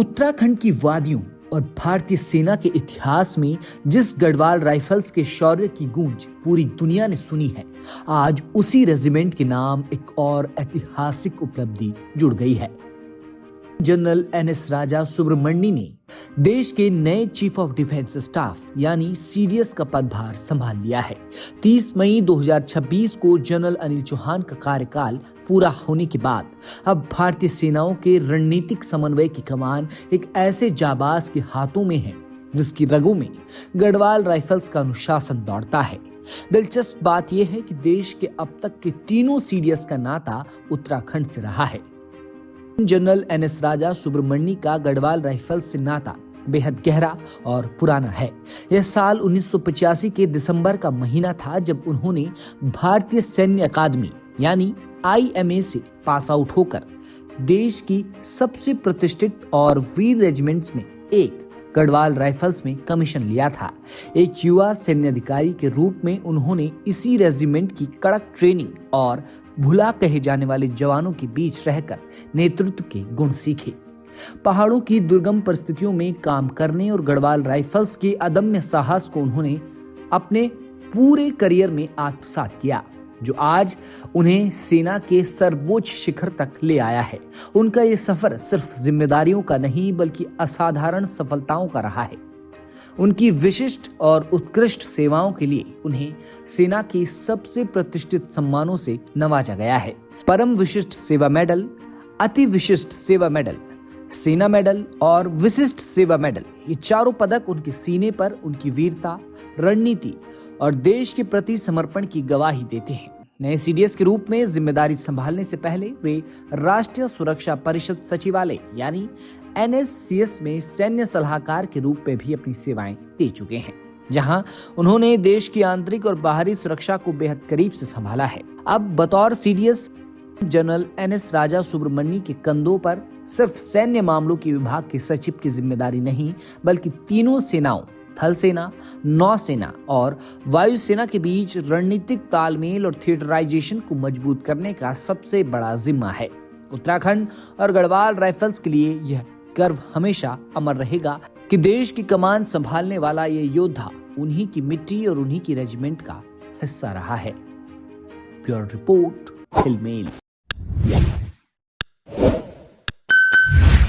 उत्तराखंड की वादियों और भारतीय सेना के इतिहास में जिस गढ़वाल राइफल्स के शौर्य की गूंज पूरी दुनिया ने सुनी है, आज उसी रेजिमेंट के नाम एक और ऐतिहासिक उपलब्धि जुड़ गई है। जनरल एनएस राजा सुब्रमण्यम ने देश के नए चीफ ऑफ डिफेंस स्टाफ यानी सीडीएस का पदभार संभाल लिया है। 30 मई 2026 को जनरल अनिल चौहान का कार्यकाल पूरा होने के बाद अब भारतीय सेनाओं के रणनीतिक समन्वय की कमान एक ऐसे जाबाज के हाथों में है जिसकी रगों में गढ़वाल राइफल्स का अनुशासन दौड़ता है। दिलचस्प बात यह है कि देश के अब तक के तीनों सीडीएस का नाता उत्तराखंड से रहा है। जनरल एनएस राजा सुब्रमण्यम का गढ़वाल राइफल्स से नाता बेहद गहरा और पुराना है। यह साल 1985 के दिसंबर का महीना था जब उन्होंने भारतीय सैन्य अकादमी यानी आईएमए से पास आउट होकर देश की सबसे प्रतिष्ठित और वीर रेजिमेंट्स में एक गढ़वाल राइफल्स में कमीशन लिया था। एक युवा सैन्य अधिकारी के रूप में उन्होंने इसी रेजिमेंट की कड़क ट्रेनिंग और भुला कहे जाने वाले जवानों के बीच रहकर नेतृत्व के गुण सीखे। पहाड़ों की दुर्गम परिस्थितियों में काम करने और गढ़वाल राइफल्स के अदम्य साहस को उन्होंने अपने पूरे करियर में आत्मसात किया, जो आज उन्हें सेना के सर्वोच्च शिखर तक ले आया है। उनका ये सफर सिर्फ जिम्मेदारियों का नहीं बल्कि असाधारण सफलताओं का रहा है। उनकी विशिष्ट और उत्कृष्ट सेवाओं के लिए उन्हें सेना की सबसे प्रतिष्ठित सम्मानों से नवाजा गया है। परम विशिष्ट सेवा मेडल, अति विशिष्ट सेवा मेडल, सेना मेडल और विशिष्ट सेवा मेडल, ये चारों पदक उनके सीने पर उनकी वीरता, रणनीति और देश के प्रति समर्पण की गवाही देते हैं। नए सीडीएस के रूप में जिम्मेदारी संभालने से पहले वे राष्ट्रीय सुरक्षा परिषद सचिवालय यानी एनएससीएस में सैन्य सलाहकार के रूप में भी अपनी सेवाएं दे चुके हैं, जहां उन्होंने देश की आंतरिक और बाहरी सुरक्षा को बेहद करीब से संभाला है। अब बतौर सीडीएस जनरल एनएस राजा सुब्रमण्यम के कंधों पर सिर्फ सैन्य मामलों के विभाग के सचिव की जिम्मेदारी नहीं बल्कि तीनों सेनाओं थल सेना, नौसेना और वायुसेना के बीच रणनीतिक तालमेल और थिएटराइजेशन को मजबूत करने का सबसे बड़ा जिम्मा है। उत्तराखंड और गढ़वाल राइफल्स के लिए यह गर्व हमेशा अमर रहेगा कि देश की कमान संभालने वाला ये योद्धा उन्हीं की मिट्टी और उन्हीं की रेजिमेंट का हिस्सा रहा है। Bureau report, हिलमेल।